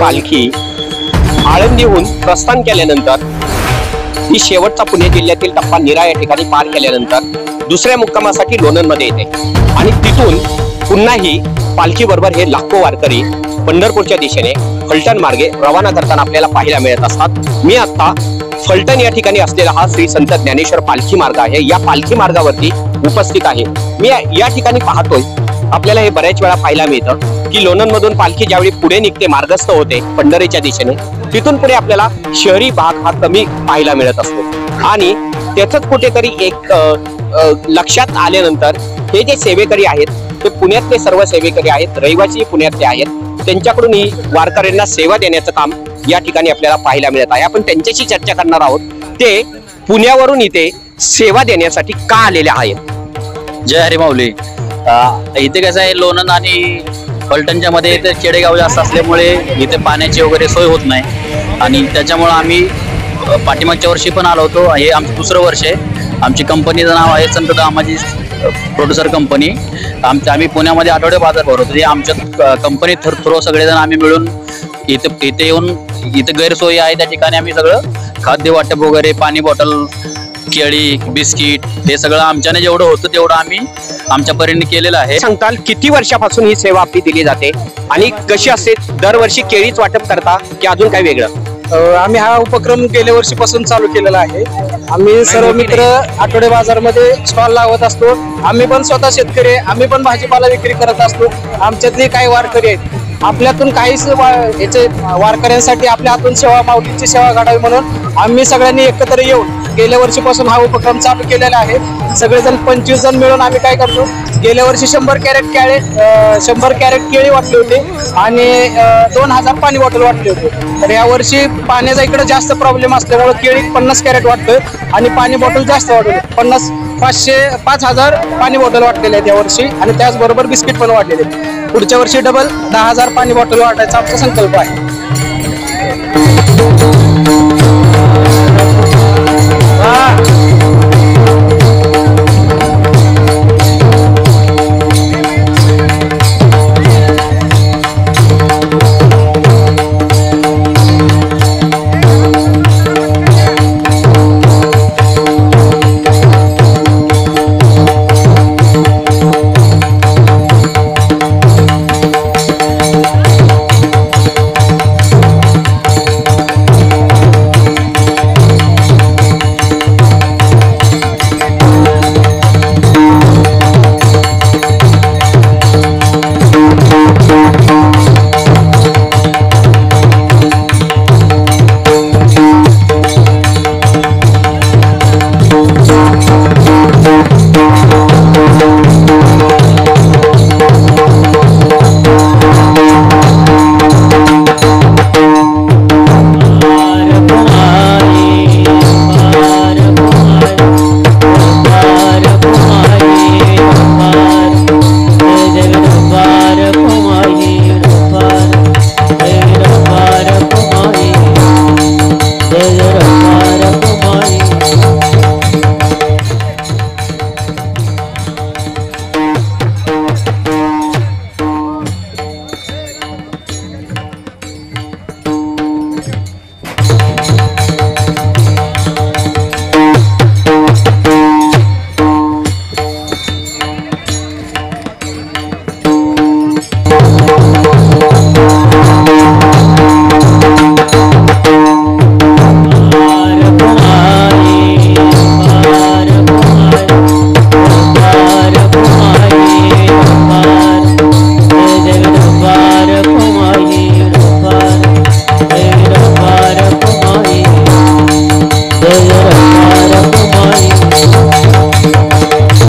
पालखी आळंदीहून प्रस्थान केल्यानंतर ही शेवटचा पुणे जिल्ह्यातील टप्पा नीरा या ठिकाणी पार केल्यानंतर दुसऱ्या मुक्कामासाठी लोणंदमध्ये येते आणि तिथून पुन्हा ही पालखी बरोबर हे लाखो वारकरी पंढरपूरच्या दिशेने फलटण मार्गे रवाना करताना आपल्याला पाहायला मिळत असतात। मी आता फलटण या ठिकाणी असलेला हा श्री संत ज्ञानेश्वर पालखी मार्ग आहे, या पालखी मार्गावरती उपस्थित आहे। मी या ठिकाणी पाहतोय, आपल्याला हे बऱ्याच वेळा पाहायला मिळतं की लोणंदमधून पालखी ज्यावेळी पुढे निघते, मार्गस्थ होते पंढरीच्या दिशेने, तिथून पुढे आपल्याला शहरी भाग हा कमी पाहायला मिळत असतो आणि त्याच कुठेतरी एक लक्षात आल्यानंतर हे जे सेवेकरी आहेत ते पुण्यातले सर्व सेवेकरी आहेत, रहिवासी पुण्यातले आहेत, त्यांच्याकडून ही वारकऱ्यांना सेवा देण्याचं काम या ठिकाणी आपल्याला पाहायला मिळत आहे। आपण त्यांच्याशी चर्चा करणार आहोत, ते पुण्यावरून इथे सेवा देण्यासाठी का आलेले आहेत। जय हरी माऊली। इथे कसं आहे, लोणंद आणि फलटणच्या मध्ये इथे खेडेगाव जास्त असल्यामुळे इथे पाण्याची वगैरे सोय होत नाही आणि त्याच्यामुळे आम्ही पाठीमागच्या वर्षी पण आलो होतो। हे आमचं दुसरं वर्ष आहे। आमची कंपनीचं नाव आहे संत दामाजी प्रोड्युसर कंपनी। आम्ही पुण्यामध्ये आठवडे बाजार भरवतो। आमच्या कंपनी थ्रू सगळेजण आम्ही मिळून इथे येऊन इथे गैरसोयी आहे त्या ठिकाणी आम्ही सगळं खाद्य वाटप वगैरे, पाणी बॉटल, केळी, बिस्किट, हे सगळं आमच्याने जेवढं होतं तेवढं आम्ही आमच्या परीने केलेलं आहे। सांगताल किती वर्षापासून ही सेवा आपली दिली जाते आणि कशी असते? दरवर्षी केळीच वाटप करता की अजून काही वेगळं? आम्ही हा उपक्रम गेल्या वर्षीपासून चालू केलेला आहे। आम्ही सर्व मित्र आठवडे बाजारमध्ये स्टॉल लावत असतो। आम्ही पण स्वतः शेतकरी आहे, आम्ही पण भाजीपाला विक्री करत असतो। आमच्यातले काही वारकरी आहेत, आपल्यातून काहीच याचे वारकऱ्यांसाठी आपल्या हातून सेवा, माऊलीची सेवा घडावी म्हणून आम्ही सगळ्यांनी एकत्र येऊन गेल्या वर्षीपासून हा उपक्रम चालू केलेला आहे। सगळेजण 25 जण मिळून आम्ही काय करतो, गेल्या वर्षी 100 कॅरेट केळी वाटली होती आणि 2000 पाणी बॉटल वाटली होती। तर या वर्षी पाण्याचा इकडे जास्त प्रॉब्लेम असल्यामुळे केळी 50 कॅरेट वाटतोय आणि पाणी बॉटल जास्त वाटले, 5000 पाणी बॉटल वाटलेले आहेत या वर्षी आणि त्याचबरोबर बिस्किट पण वाटलेले आहेत। पुढच्या वर्षी डबल 10000 पाणी बॉटल वाटायचा आमचा संकल्प आहे।